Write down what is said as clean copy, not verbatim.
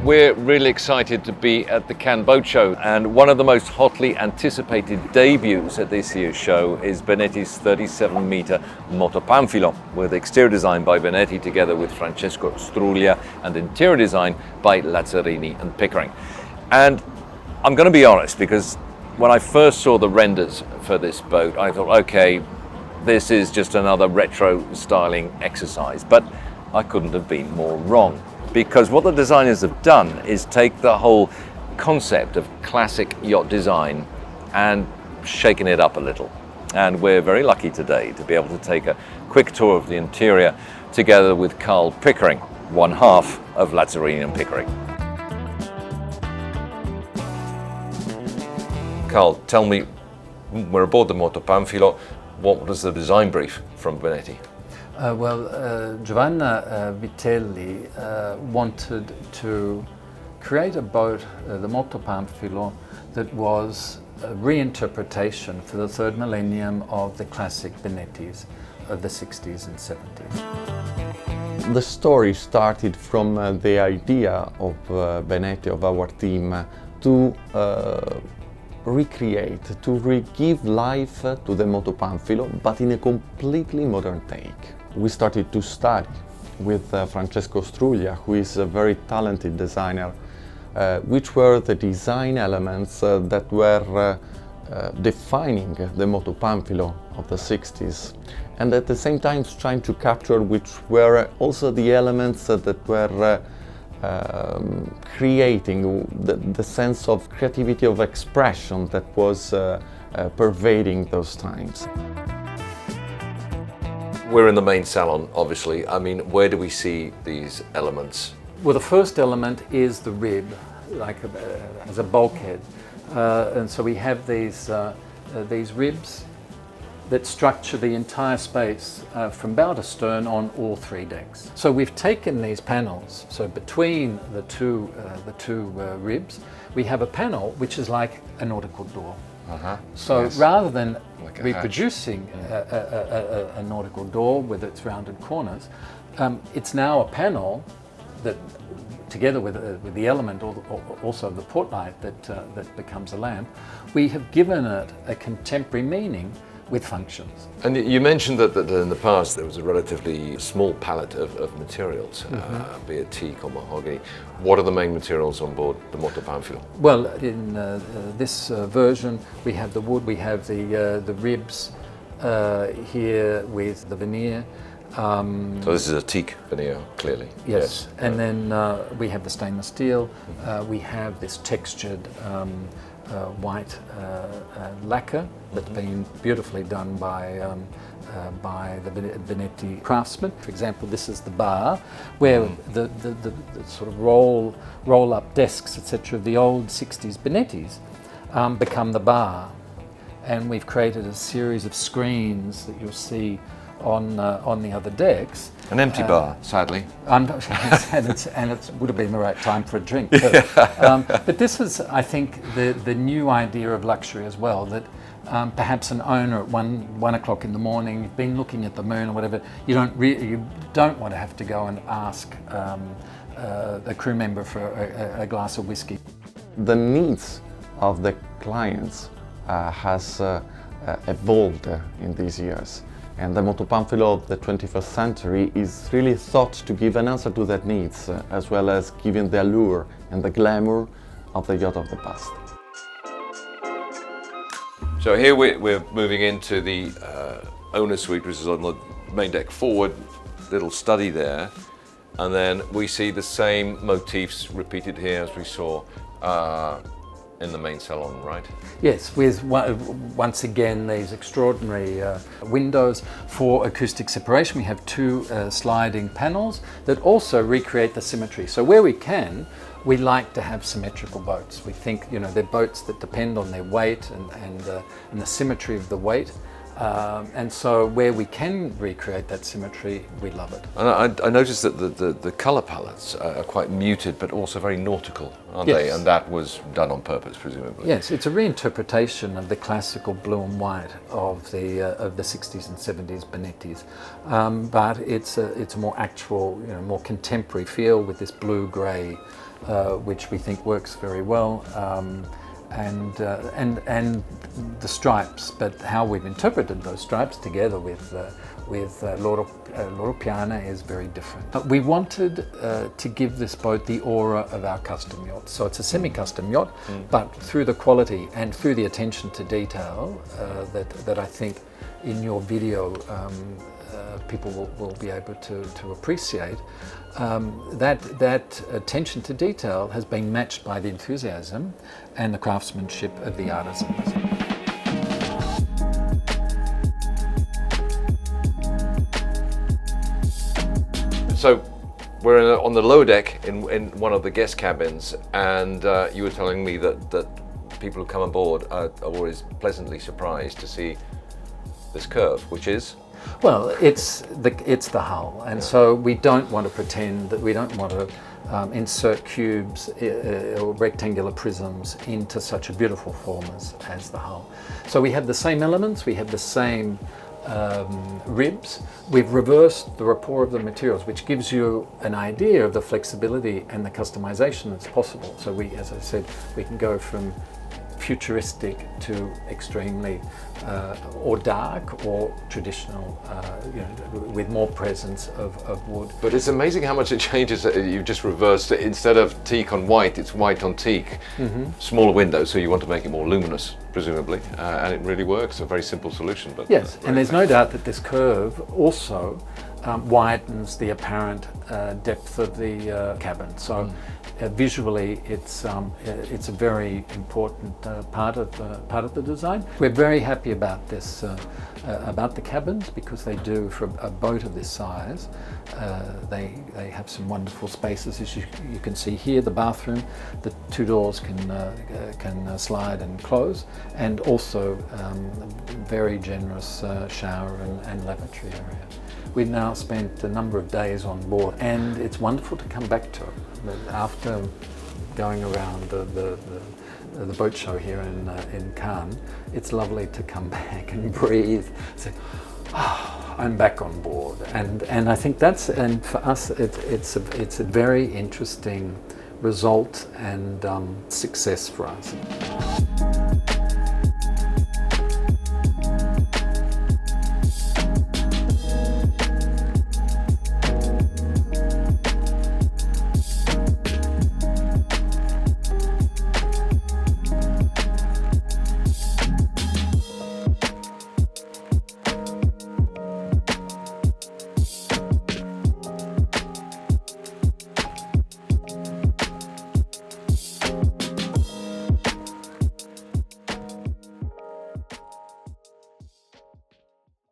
We're really excited to be at the Cannes Boat Show, and one of the most hotly anticipated debuts at this year's show is Benetti's 37-meter Motopanfilo, with exterior design by Benetti together with Francesco Struglia and interior design by Lazzarini and Pickering. And I'm going to be honest, because when I first saw the renders for this boat, I thought, okay, this is just another retro styling exercise, but I couldn't have been more wrong. Because what the designers have done is take the whole concept of classic yacht design and shaken it up a little. And we're very lucky today to be able to take a quick tour of the interior together with Carl Pickering, one half of Lazzarini and Pickering. Carl, tell me, we're aboard the Motopanfilo. What was the design brief from Benetti? Giovanna Vitelli wanted to create a boat, the Motopanfilo, that was a reinterpretation for the third millennium of the classic Benettis of the 60s and 70s. The story started from the idea of Benetti, of our team, to recreate, to give life to the Motopanfilo, but in a completely modern take. We started to study with Francesco Struglia, who is a very talented designer, which were the design elements that were defining the Motopanfilo of the 60s, and at the same time trying to capture which were also the elements that were creating the sense of creativity, of expression that was pervading those times. We're in the main salon, obviously. I mean, where do we see these elements? Well, the first element is the rib, like as a bulkhead. And so we have these ribs that structure the entire space from bow to stern on all three decks. So we've taken these panels, so between the two ribs, we have a panel which is like a nautical door. So yes, rather than like reproducing a nautical door with its rounded corners, it's now a panel that, together with the element also the portlight that becomes a lamp, we have given it a contemporary meaning with functions. And you mentioned that in the past there was a relatively small palette of materials, be it teak or mahogany. What are the main materials on board the Motopanfilo? Well, in this version we have the wood, we have the ribs here with the veneer. So this is a teak veneer, clearly. Yes, and then we have the stainless steel, we have this textured white lacquer that's been beautifully done by the Benetti craftsman. For example, this is the bar where the sort of roll-up desks, etc., of the old 60s Benettis become the bar. And we've created a series of screens that you'll see on the other decks. An empty bar, sadly. And it would have been the right time for a drink too. But this is, I think, the new idea of luxury as well, that perhaps an owner at 1 o'clock in the morning, you've been looking at the moon or whatever, you don't want to have to go and ask a crew member for a glass of whiskey. The needs of the clients has evolved in these years. And the Motopanfilo of the 21st century is really thought to give an answer to that needs, as well as giving the allure and the glamour of the yacht of the past. So here we're moving into the owner's suite, which is on the main deck forward, little study there. And then we see the same motifs repeated here as we saw in the main salon, right? Yes, with once again these extraordinary windows for acoustic separation. We have two sliding panels that also recreate the symmetry. So where we can, we like to have symmetrical boats. We think, you know, they're boats that depend on their weight and the symmetry of the weight. And so where we can recreate that symmetry, we love it. And I noticed that the colour palettes are quite muted, but also very nautical, aren't Yes. they? And that was done on purpose, presumably. Yes, it's a reinterpretation of the classical blue and white of the 60s and 70s Benettis, but it's a more actual, you know, more contemporary feel with this blue-grey which we think works very well. And the stripes, but how we've interpreted those stripes together with Loro Piana is very different. We wanted to give this boat the aura of our custom yacht. So it's a semi-custom yacht, but through the quality and through the attention to detail that I think in your video people will be able to appreciate. That attention to detail has been matched by the enthusiasm and the craftsmanship of the artisans. So we're on the lower deck in one of the guest cabins, and you were telling me that people who come aboard are always pleasantly surprised to see this curve, which is? Well, it's the hull, and so we don't want to pretend that we don't want to insert cubes or rectangular prisms into such a beautiful form as the hull. So we have the same elements, we have the same ribs. We've reversed the rapport of the materials, which gives you an idea of the flexibility and the customization that's possible. So we, as I said, we can go from futuristic to extremely or dark or traditional, with more presence of wood. But it's amazing how much it changes. You've just reversed it. Instead of teak on white, it's white on teak. Smaller windows, so you want to make it more luminous, presumably, and it really works. A very simple solution. But yes, and there's no doubt that this curve also widens the apparent depth of the cabin. So visually, it's a very important part of the design. We're very happy about this, about the cabins, because they do, for a boat of this size, they have some wonderful spaces. As you can see here, the bathroom, the two doors can slide and close, and also very generous shower and lavatory area. We've now spent a number of days on board, and it's wonderful to come back to it. After going around the boat show here in Cannes, it's lovely to come back and breathe. Say, oh, I'm back on board, and I think and for us it's a very interesting result and success for us.